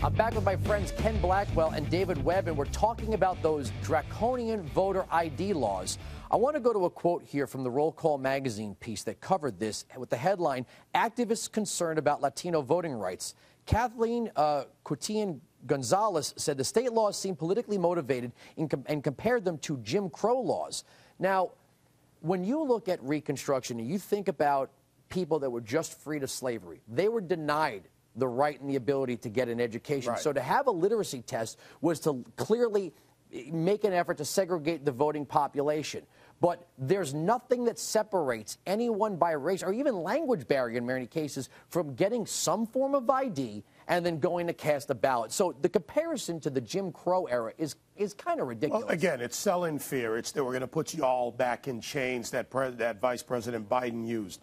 I'm back with my friends Ken Blackwell and David Webb, and we're talking about those draconian voter ID laws. I want to go to a quote here from the Roll Call magazine piece that covered this with the headline, "Activists Concerned About Latino Voting Rights." Kathleen Gonzalez said the state laws seem politically motivated and compared them to Jim Crow laws. Now, when you look at Reconstruction and you think about people that were just freed of slavery, they were denied the right and the ability to get an education. Right. So to have a literacy test was to clearly make an effort to segregate the voting population. But there's nothing that separates anyone by race or even language barrier in many cases from getting some form of ID and then going to cast a ballot. So the comparison to the Jim Crow era is kind of ridiculous. Well, again, it's selling fear. It's that we're going to put you all back in chains that Vice President Biden used.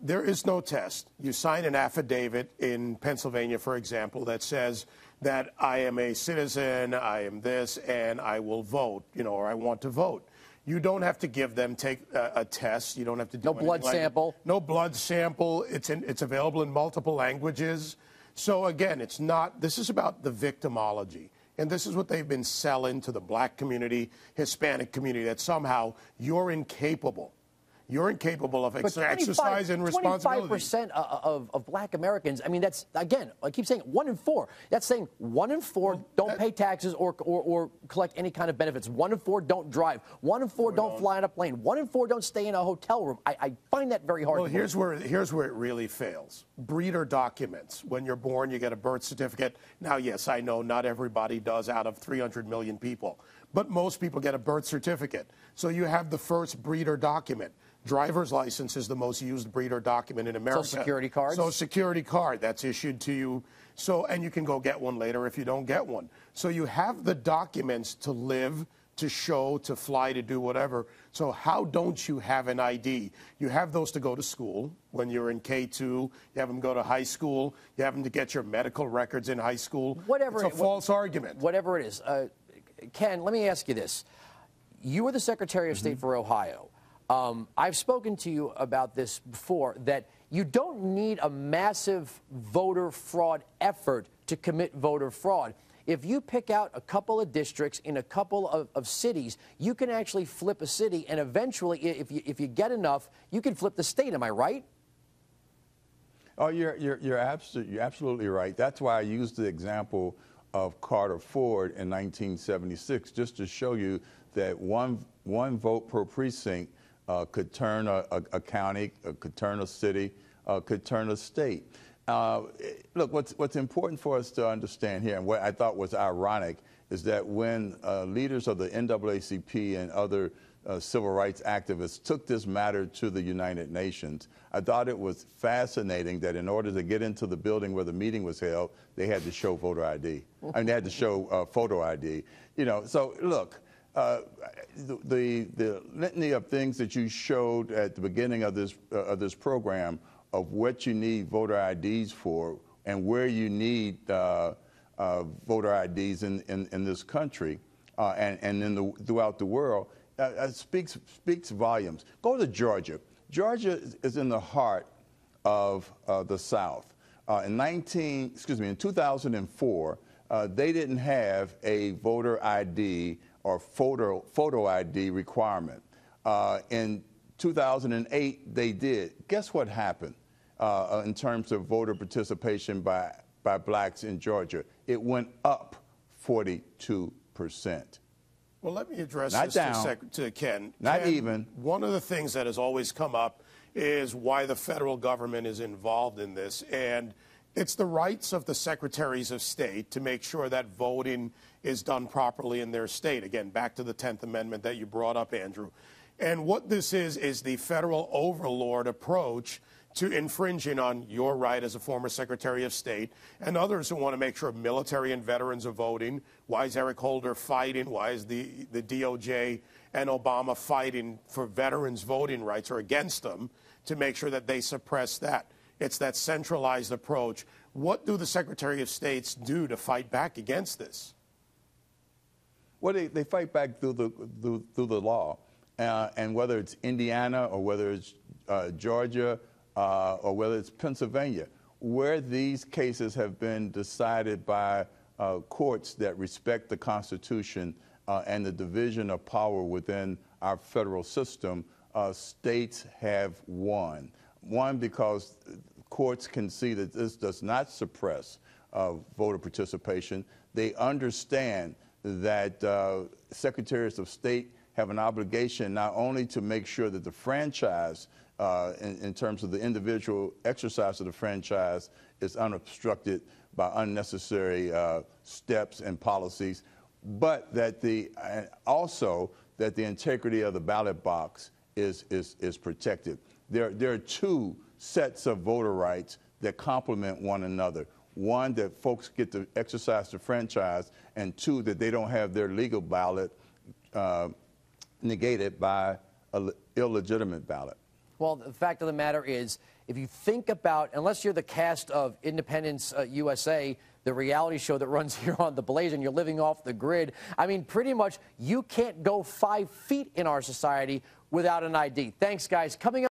There is no test. You sign an affidavit in Pennsylvania, for example, that says that I am a citizen, I am this, and I will vote, or I want to vote. You don't have to take a test. You don't have to do no blood sample. No blood sample. It's available in multiple languages. So again, this is about the victimology. And this is what they've been selling to the black community, Hispanic community, that somehow you're incapable. You're incapable of exercising responsibility. 25% of black Americans, I mean, that's, again, I keep saying 1 in 4. That's saying 1 in 4 don't pay taxes or collect any kind of benefits. 1 in 4 don't drive. 1 in 4 don't fly on a plane. 1 in 4 don't stay in a hotel room. I find that very hard. Well, here's where it really fails. Breeder documents. When you're born, you get a birth certificate. Now, yes, I know not everybody does out of 300 million people, but most people get a birth certificate. So you have the first breeder document. Driver's license is the most used breeder document in America. Social Security cards? Social Security card, that's issued to you. So, and you can go get one later if you don't get one. So you have the documents to live, to show, to fly, to do whatever. So how don't you have an ID? You have those to go to school when you're in K2. You have them go to high school. You have them to get your medical records in high school. Whatever. It's a false argument. Whatever it is. Ken, let me ask you this. You were the Secretary of State for Ohio. I've spoken to you about this before, that you don't need a massive voter fraud effort to commit voter fraud. If you pick out a couple of districts in a couple of cities, you can actually flip a city, and eventually, if you get enough, you can flip the state. Am I right? Oh, you're absolutely right. That's why I used the example of Carter Ford in 1976, just to show you that one vote per precinct could turn a county, could turn a city, could turn a state. Look, what's important for us to understand here, and what I thought was ironic, is that when leaders of the NAACP and other civil rights activists took this matter to the United Nations, I thought it was fascinating that in order to get into the building where the meeting was held, they had to show voter ID. I mean, they had to show photo ID. So look. The litany of things that you showed at the beginning of this program of what you need voter IDs for and where you need voter IDs in this country and throughout the world speaks volumes. Go to Georgia. Georgia is in the heart of the South. In 2004, they didn't have a voter ID or photo ID requirement. In 2008, they did. Guess what happened in terms of voter participation by blacks in Georgia? It went up 42%. Well, let me address Not this down, to Ken. Not Ken, even. One of the things that has always come up is why the federal government is involved in this. And it's the rights of the secretaries of state to make sure that voting is done properly in their state. Again, back to the 10th Amendment that you brought up, Andrew. And what this is the federal overlord approach to infringing on your right as a former Secretary of State and others who want to make sure military and veterans are voting. Why is Eric Holder fighting? Why is the DOJ and Obama fighting for veterans' voting rights or against them to make sure that they suppress that? It's that centralized approach. What do the Secretary of States do to fight back against this? Well, they fight back through the law. And whether it's Indiana or whether it's Georgia or whether it's Pennsylvania, where these cases have been decided by courts that respect the Constitution and the division of power within our federal system, states have won. One, because courts can see that this does not suppress voter participation. They understand that secretaries of state have an obligation not only to make sure that the franchise, in terms of the individual exercise of the franchise, is unobstructed by unnecessary steps and policies, but that also that the integrity of the ballot box is protected. There are two sets of voter rights that complement one another. One, that folks get to exercise the franchise, and two, that they don't have their legal ballot negated by an illegitimate ballot. Well, the fact of the matter is, if you think about, unless you're the cast of Independence USA, the reality show that runs here on The Blaze, and you're living off the grid, I mean, pretty much you can't go 5 feet in our society without an ID. Thanks, guys. Coming up.